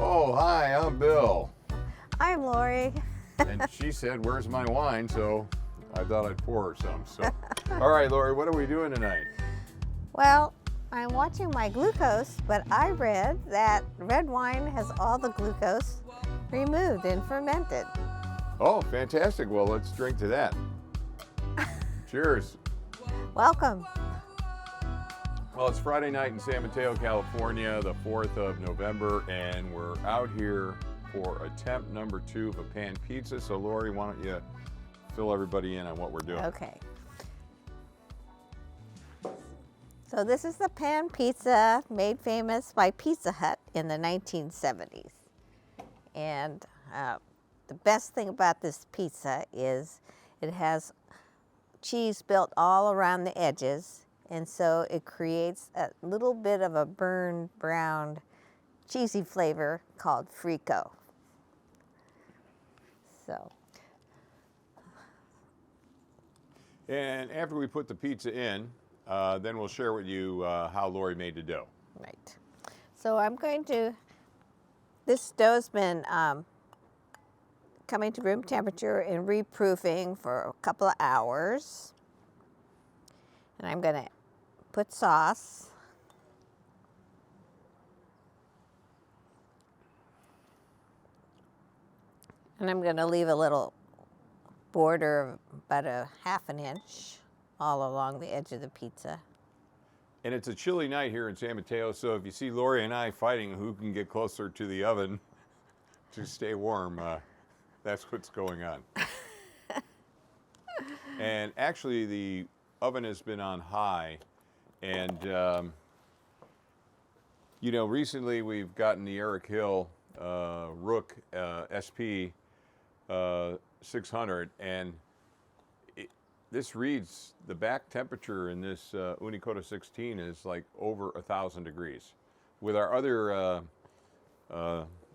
Oh, hi, I'm Bill. I'm Lori. And she said, where's my wine? So I thought I'd pour her some. So, all right, Lori, what are we doing tonight? Well, I'm watching my glucose, but I read that red wine has all the glucose removed and fermented. Oh, fantastic. Well, let's drink to that. Cheers. Welcome. Well, it's Friday night in San Mateo, California, the 4th of November, and we're out here for attempt number 2 of a pan pizza. So, Lori, why don't you fill everybody in on what we're doing? Okay. So this is the pan pizza made famous by Pizza Hut in the 1970s. And the best thing about this pizza is it has cheese built all around the edges, and so it creates a little bit of a burned brown cheesy flavor called frico. So. And after we put the pizza in, then we'll share with you how Lori made the dough. Right. So I'm going to, this dough's been coming to room temperature and reproofing for a couple of hours. And I'm going to put sauce. And I'm going to leave a little border of about a ½ an inch all along the edge of the pizza. And it's a chilly night here in San Mateo, so if you see Lori and I fighting who can get closer to the oven to stay warm, that's what's going on. And actually, the oven has been on high, and you know, recently we've gotten the Eric Hill Rook SP 600, and this reads, the back temperature in this Unicoda 16 is like over 1,000 degrees. With our other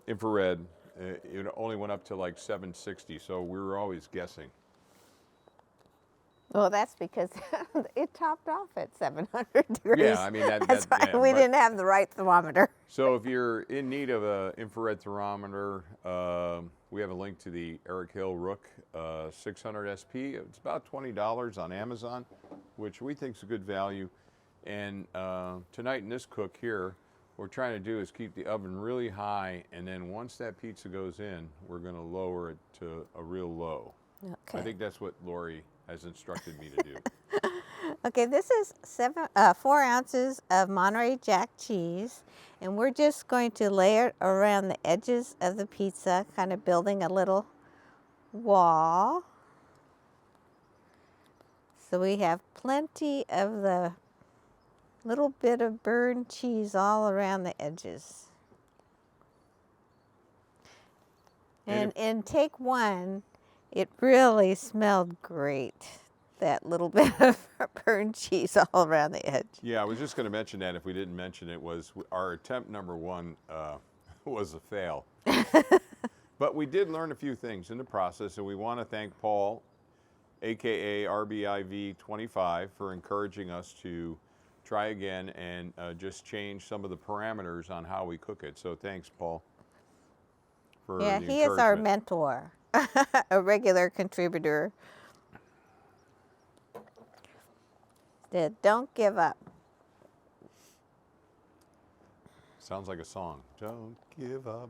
infrared, it only went up to like 760, so we were always guessing. Well, that's because it topped off at 700 degrees. Yeah, I mean, that's why we didn't have the right thermometer. So if you're in need of an infrared thermometer, we have a link to the Eric Hill Rook 600 SP. It's about $20 on Amazon, which we think is a good value. And tonight in this cook here, what we're trying to do is keep the oven really high, and then once that pizza goes in, we're going to lower it to a real low. Okay. I think that's what Lori has instructed me to do. Okay, this is 4 ounces of Monterey Jack cheese, and we're just going to layer it around the edges of the pizza, kind of building a little wall. So we have plenty of the little bit of burned cheese all around the edges. And in take 1, it really smelled great. That little bit of burned cheese all around the edge. Yeah, I was just going to mention that if we didn't mention it, was our attempt number 1 was a fail. But we did learn a few things in the process, and we want to thank Paul, aka RBIV25, for encouraging us to try again and just change some of the parameters on how we cook it. So thanks, Paul. Yeah, he is our mentor, a regular contributor. Don't give up. Sounds like a song. Don't give up.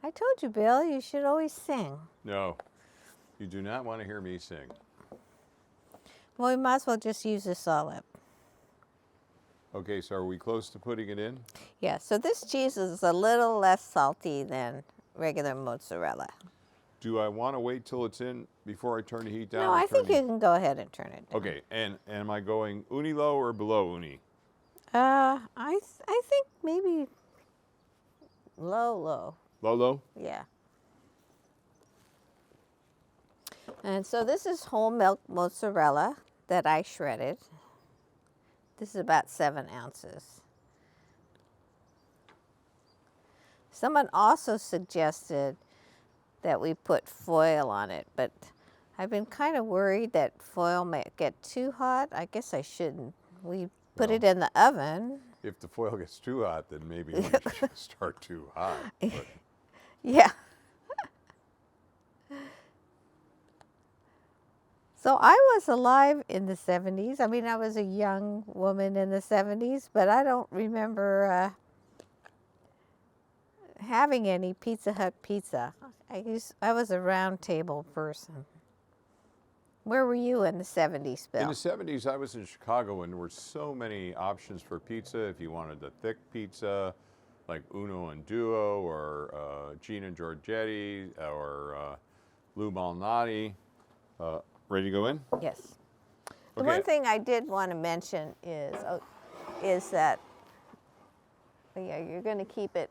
I told you, Bill, you should always sing. No, you do not want to hear me sing. Well, we might as well just use this all up. Okay, so are we close to putting it in? Yeah, so this cheese is a little less salty than regular mozzarella. Do I want to wait till it's in before I turn the heat down? No, I think you can go ahead and turn it down. Okay, and am I going uni low or below uni? I think maybe low. Low, low? Yeah. And so this is whole milk mozzarella that I shredded. This is about 7 ounces. Someone also suggested that we put foil on it, but I've been kind of worried that foil might get too hot. I guess I shouldn't. We put it in the oven If the foil gets too hot, then maybe we should start too hot. But Yeah. So I was alive in the 70s. I mean, I was a young woman in the 70s, but I don't remember having any Pizza Hut pizza. I was a round table person. Where were you in the 70s, Bill? in the 70s, I was in Chicago, and there were so many options for pizza. If you wanted the thick pizza, like Uno and Duo, or Gina Giorgetti, or Lou Malnati. Ready to go in? Yes. The Okay. one thing I did want to mention is that, yeah, you're going to keep it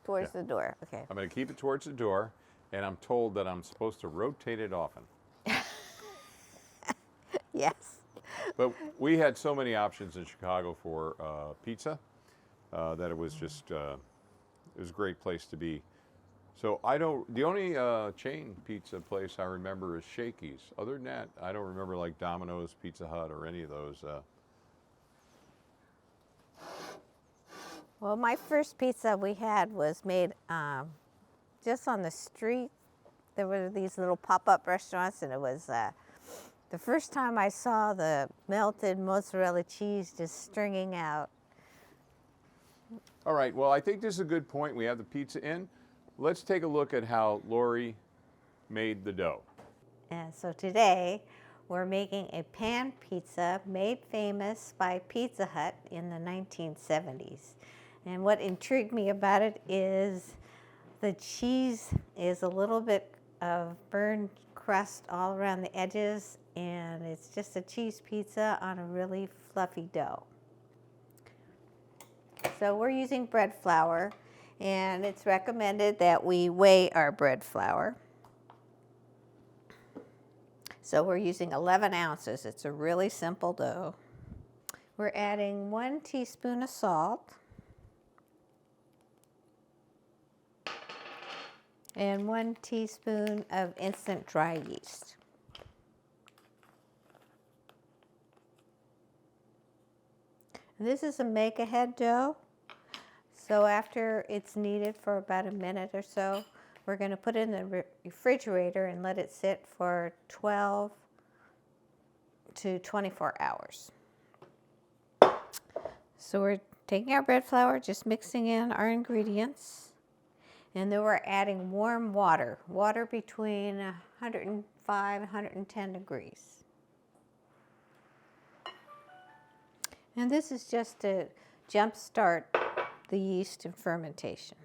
towards the door. Okay. I'm going to keep it towards the door, and I'm told that I'm supposed to rotate it often. Yes. But we had so many options in Chicago for pizza that it was just it was a great place to be. So the only chain pizza place I remember is Shakey's. Other than that, I don't remember like Domino's, Pizza Hut, or any of those. Well, my first pizza we had was made just on the street. There were these little pop-up restaurants, and it was the first time I saw the melted mozzarella cheese just stringing out. All right, well, I think this is a good point. We have the pizza in. Let's take a look at how Lori made the dough. And so today we're making a pan pizza made famous by Pizza Hut in the 1970s. And what intrigued me about it is the cheese is a little bit of burned crust all around the edges, and it's just a cheese pizza on a really fluffy dough. So we're using bread flour, and it's recommended that we weigh our bread flour. So we're using 11 ounces. It's a really simple dough. We're adding 1 teaspoon of salt and 1 teaspoon of instant dry yeast. And this is a make-ahead dough. So after it's kneaded for about a minute or so, we're going to put it in the refrigerator and let it sit for 12 to 24 hours. So we're taking our bread flour, just mixing in our ingredients, and then we're adding warm water, water between 105 and 110 degrees. And this is just to jumpstart the yeast and fermentation.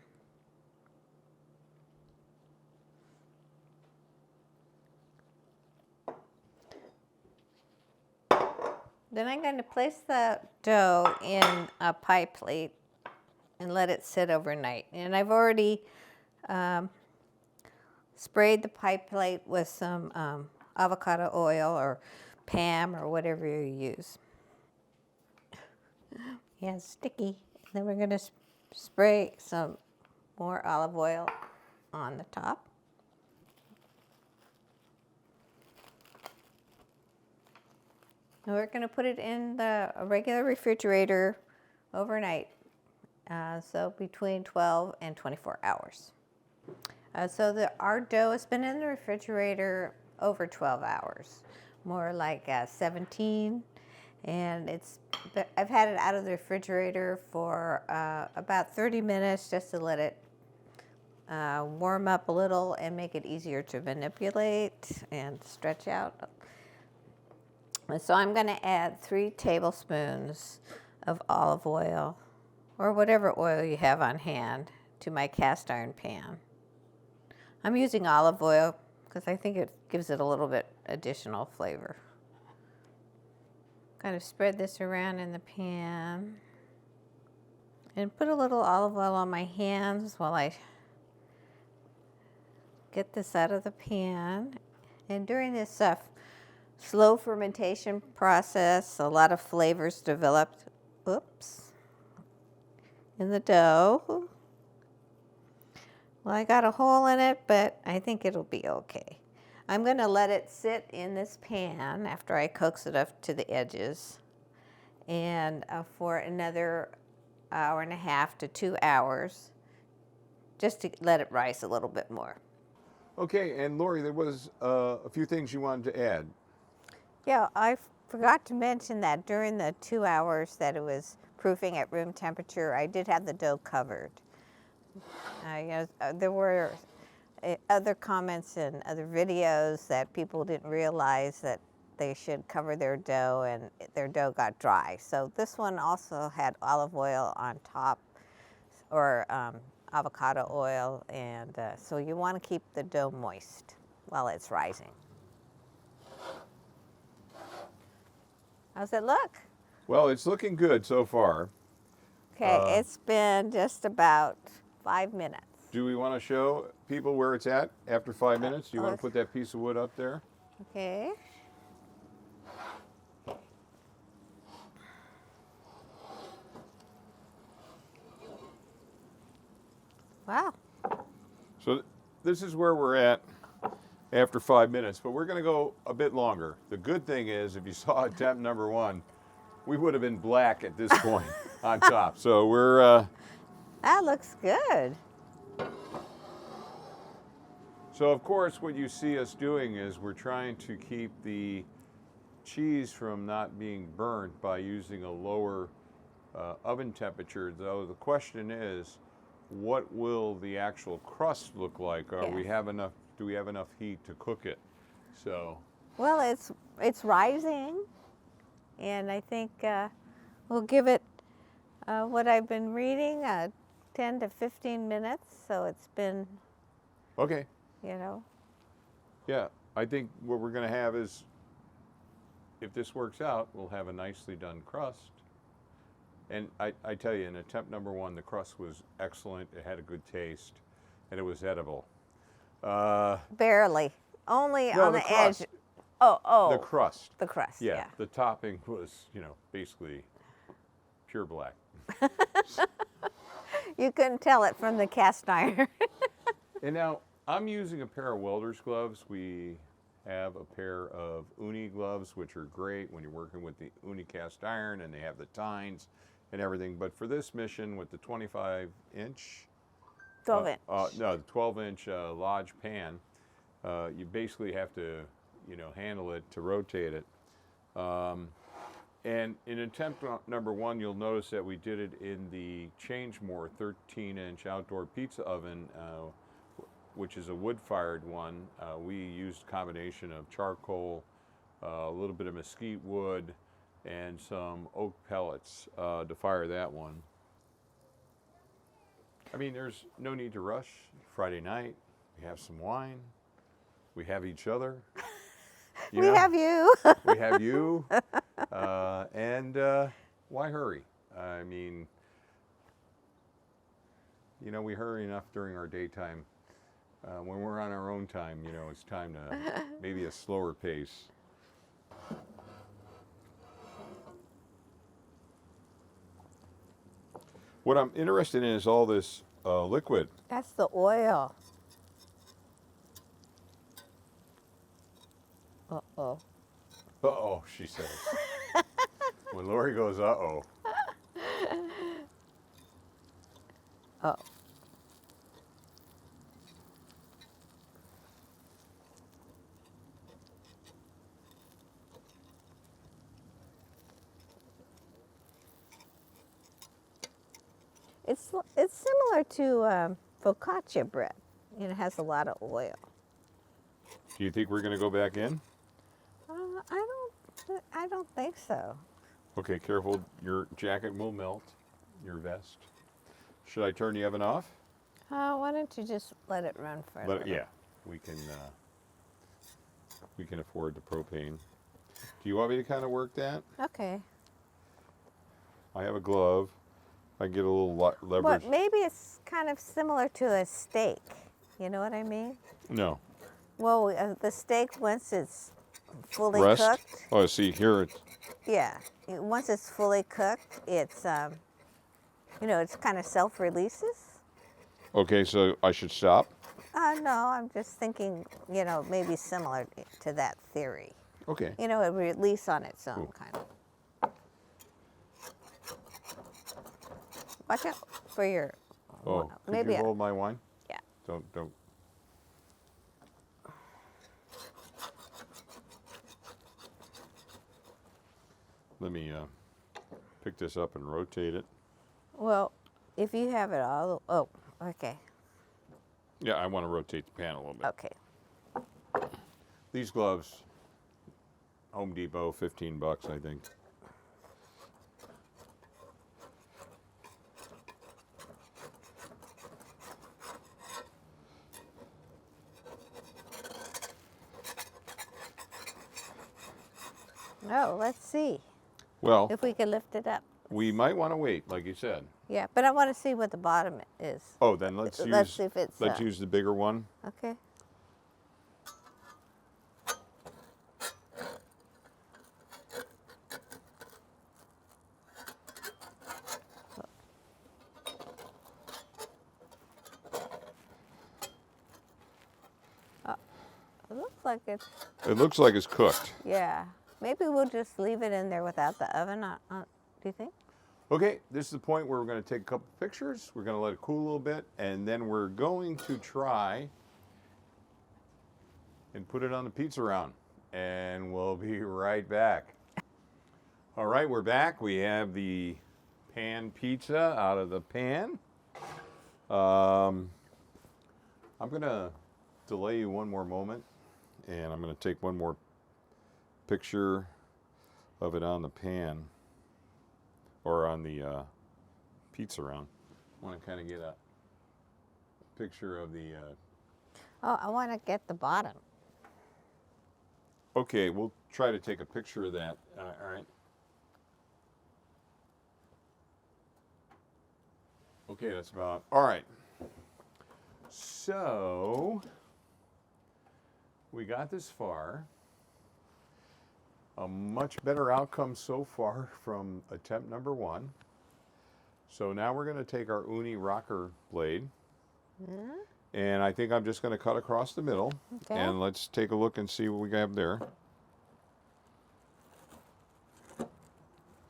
Then I'm going to place the dough in a pie plate and let it sit overnight. And I've already sprayed the pie plate with some avocado oil or Pam or whatever you use. Yeah, it's sticky. Then we're going to spray some more olive oil on the top. And we're going to put it in the regular refrigerator overnight, so between 12 and 24 hours. Our dough has been in the refrigerator over 12 hours, more like 17, and I've had it out of the refrigerator for about 30 minutes just to let it warm up a little and make it easier to manipulate and stretch out. And so I'm going to add 3 tablespoons of olive oil, or whatever oil you have on hand, to my cast iron pan. I'm using olive oil because I think it gives it a little bit additional flavor. Kind of spread this around in the pan and put a little olive oil on my hands while I get this out of the pan. And during this slow fermentation process, a lot of flavors developed, in the dough. Well, I got a hole in it, but I think it'll be okay. I'm going to let it sit in this pan after I coax it up to the edges, and for another hour and a half to 2 hours, just to let it rise a little bit more. Okay, and Lori, there was a few things you wanted to add. Yeah, I forgot to mention that during the 2 hours that it was proofing at room temperature, I did have the dough covered. There were other comments and other videos that people didn't realize that they should cover their dough, and their dough got dry. So this one also had olive oil on top, or avocado oil, and so you want to keep the dough moist while it's rising. How's it look? Well, it's looking good so far. Okay, it's been just about 5 minutes. Do we want to show people where it's at after 5 minutes? Do you want to put that piece of wood up there? Okay. Wow. So this is where we're at after 5 minutes, but we're going to go a bit longer. The good thing is, if you saw attempt number 1, we would have been black at this point on top. So we're... That looks good. So of course what you see us doing is we're trying to keep the cheese from not being burnt by using a lower oven temperature, though the question is, what will the actual crust look like? Do we have enough heat to cook it? So well, it's rising, and I think we'll give it what I've been reading, 10 to 15 minutes. So it's been, okay. Yeah, I think what we're going to have is, if this works out, we'll have a nicely done crust. And I tell you, in attempt number 1, the crust was excellent. It had a good taste, and it was edible. Barely. Only No, on the the crust. edge. Oh. The crust. The crust, yeah. The topping was, basically pure black. You couldn't tell it from the cast iron. And now, I'm using a pair of welder's gloves. We have a pair of uni gloves, which are great when you're working with the uni cast iron, and they have the tines and everything. But for this mission with the 25-inch, 12-inch. no, the 12-inch Lodge pan, you basically have to, handle it to rotate it. And in attempt number 1, you'll notice that we did it in the Changemore 13-inch outdoor pizza oven, which is a wood-fired one. We used a combination of charcoal, a little bit of mesquite wood, and some oak pellets to fire that one. I mean, there's no need to rush. Friday night, we have some wine. We have each other. We have you. We have you. And why hurry? I mean, we hurry enough during our daytime. When we're on our own time, it's time to maybe a slower pace. What I'm interested in is all this liquid. That's the oil. Uh-oh. Uh-oh, she says. When Lori goes, uh-oh. Oh. It's similar to focaccia bread. It has a lot of oil. Do you think we're going to go back in? I don't think so. Okay, careful. Your jacket will melt, your vest. Should I turn the oven off? Why don't you just let it run for a little? Yeah, we can afford the propane. Do you want me to kind of work that? Okay. I have a glove. I get a little leverage. But maybe it's kind of similar to a steak. You know what I mean? No. Well, the steak, once it's fully Rest? cooked. Oh, see here it's. Yeah. Once it's fully cooked, it's, it's kind of self-releases. Okay, so I should stop? No, I'm just thinking, maybe similar to that theory. Okay. A release on its own, kind of. Watch out for your. Oh, could maybe you hold my wine? yeah. Don't. Let me pick this up and rotate it. Well, if you have it all. Oh, okay. Yeah, I want to rotate the pan a little bit. Okay. These gloves, Home Depot, 15 bucks, I think. No, let's see Well, if we can lift it up. we might want to wait, like you said. Yeah, but I want to see what the bottom is. Oh, then let's Let's see if it's, use the bigger one. Okay. It looks like it's, It looks like it's cooked. yeah. Maybe we'll just leave it in there without the oven on, do you think? Okay, this is the point where we're going to take a couple pictures. We're going to let it cool a little bit, and then we're going to try and put it on the pizza round. And we'll be right back. All right, we're back. We have the pan pizza out of the pan. I'm going to delay you one more moment, and I'm going to take one more picture of it on the pan. Or on the pizza round. I want to kind of get a picture of the. Oh, I want to get the bottom. Okay, we'll try to take a picture of that. All right. Okay, that's about. All right. So we got this far. A much better outcome so far from attempt number 1. So now we're going to take our Uni rocker blade, and I think I'm just going to cut across the middle. Okay. And let's take a look and see what we have there.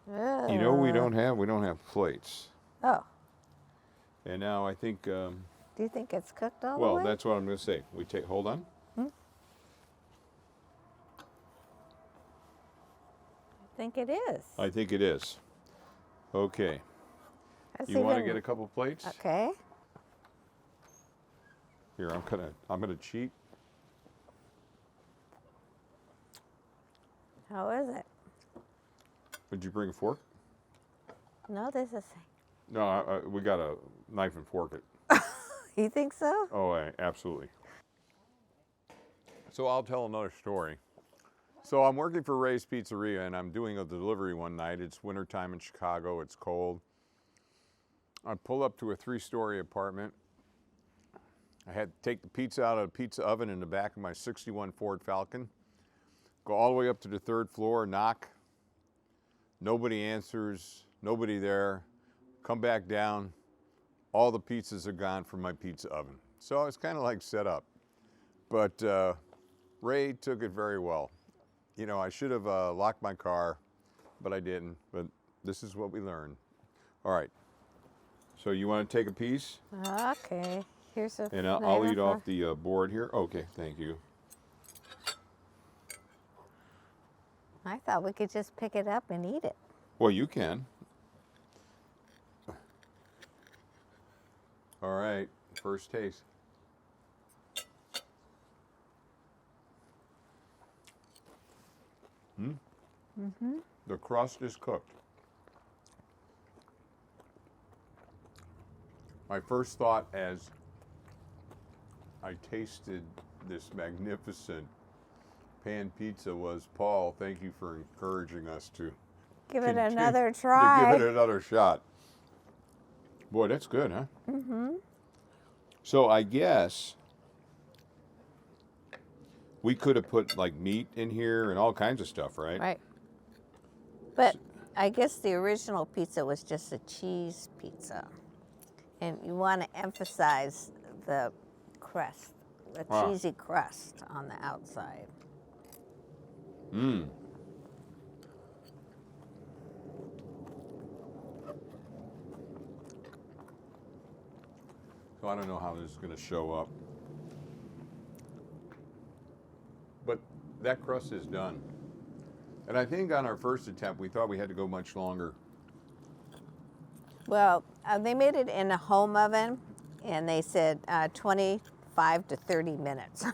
You know, we don't have plates. Oh, And now I think, do you think it's cooked all the well, way? that's what I'm going to say. Hold on. I think it is. I think it is. Okay. Let's You want to even- get a couple plates? Okay. Here, I'm gonna cheat. How is it? Would you bring a fork? No, this is. No, we got a knife and fork it. You think so? Oh, absolutely. So I'll tell another story. So I'm working for Ray's Pizzeria, and I'm doing a delivery one night. It's wintertime in Chicago. It's cold. I pull up to a 3-story apartment. I had to take the pizza out of the pizza oven in the back of my 61 Ford Falcon, go all the way up to the 3rd floor, knock. Nobody answers, nobody there. Come back down. All the pizzas are gone from my pizza oven. So it's kind of like set up. But Ray took it very well. You know, I should have locked my car, but I didn't. But this is what we learned. All right. So you want to take a piece? Okay. Here's a. And I'll eat off the board here. Okay, thank you. I thought we could just pick it up and eat it. Well, you can. All right, first taste. The crust is cooked. My first thought as I tasted this magnificent pan pizza was, Paul, thank you for encouraging us to Give it continue- another to try. give it another shot. Boy, that's good, huh? Mm-hmm. So I guess we could have put like meat in here and all kinds of stuff, right? Right. But I guess the original pizza was just a cheese pizza. And you want to emphasize the crust, the Wow. cheesy crust on the outside. Mmm. So I don't know how this is going to show up. But that crust is done. And I think on our first attempt, we thought we had to go much longer. Well, they made it in a home oven, and they said 25 to 30 minutes.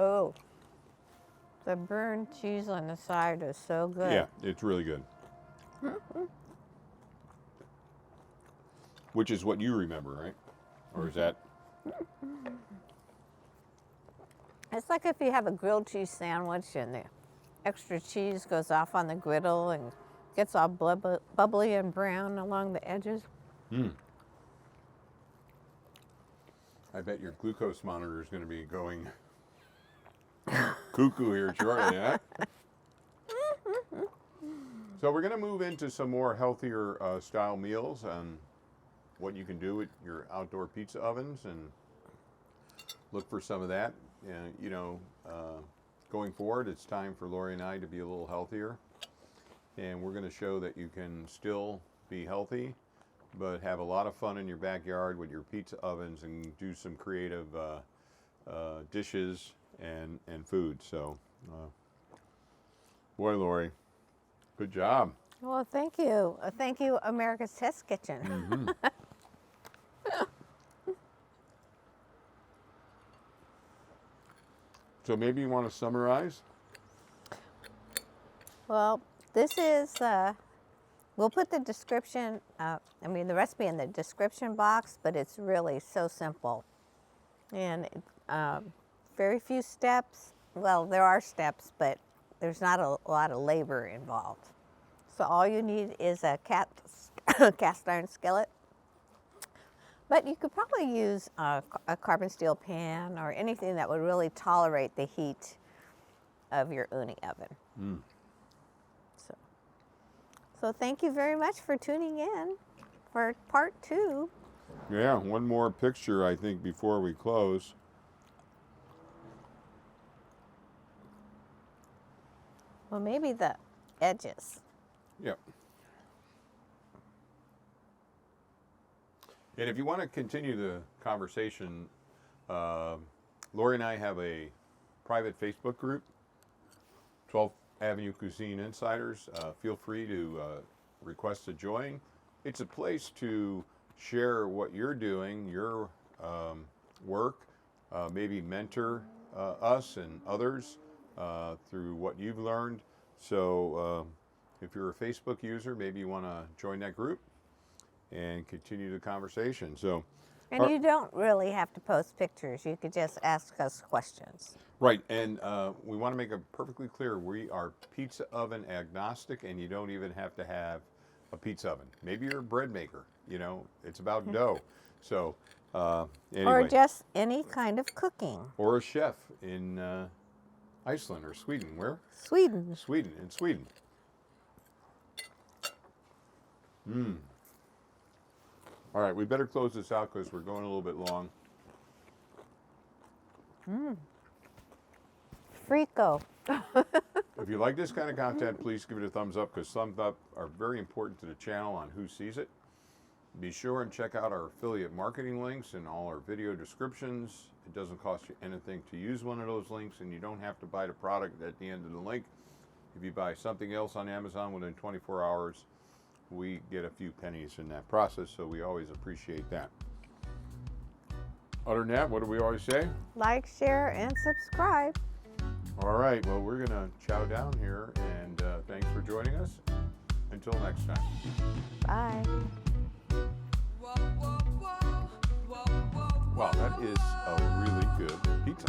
Oh, the burned cheese on the side is so good. Yeah, it's really good. Which is what you remember, right? Or is that? It's like if you have a grilled cheese sandwich and the extra cheese goes off on the griddle and gets all bubbly and brown along the edges. I bet your glucose monitor is going to be going cuckoo here shortly, huh? So we're going to move into some more healthier style meals and what you can do with your outdoor pizza ovens, and look for some of that. Going forward, it's time for Lori and I to be a little healthier, and we're going to show that you can still be healthy but have a lot of fun in your backyard with your pizza ovens and do some creative dishes and food. So, boy, Lori, good job. Well, thank you. Thank you, America's Test Kitchen. So maybe you want to summarize? Well, this is, we'll put the description, the recipe in the description box, but it's really so simple. And very few steps. Well, there are steps, but there's not a lot of labor involved. So all you need is a cast iron skillet. But you could probably use a carbon steel pan or anything that would really tolerate the heat of your uni oven. So thank you very much for tuning in for part 2. Yeah, one more picture, I think, before we close. Well, maybe the edges. Yep. And if you want to continue the conversation, Lori and I have a private Facebook group, 12th Avenue Cuisine Insiders. Feel free to request to join. It's a place to share what you're doing, your work, maybe mentor us and others through what you've learned. So if you're a Facebook user, maybe you want to join that group and continue the conversation. So, And you don't really have to post pictures. You could just ask us questions. right, and we want to make it perfectly clear, we are pizza oven agnostic, and you don't even have to have a pizza oven. Maybe you're a bread maker, it's about dough. So, anyway. Or just any kind of cooking. Or a chef in Iceland or Sweden. Where? Sweden. Sweden, in Sweden. All right, we better close this out because we're going a little bit long. Frico. If you like this kind of content, please give it a thumbs up, because thumbs up are very important to the channel on who sees it. Be sure and check out our affiliate marketing links in all our video descriptions. It doesn't cost you anything to use one of those links, and you don't have to buy the product at the end of the link. If you buy something else on Amazon within 24 hours, we get a few pennies in that process, so we always appreciate that. Other than that, what do we always say? Like, share, and subscribe. All right, well, we're going to chow down here, and thanks for joining us. Until next time. Bye. Wow, that is a really good pizza.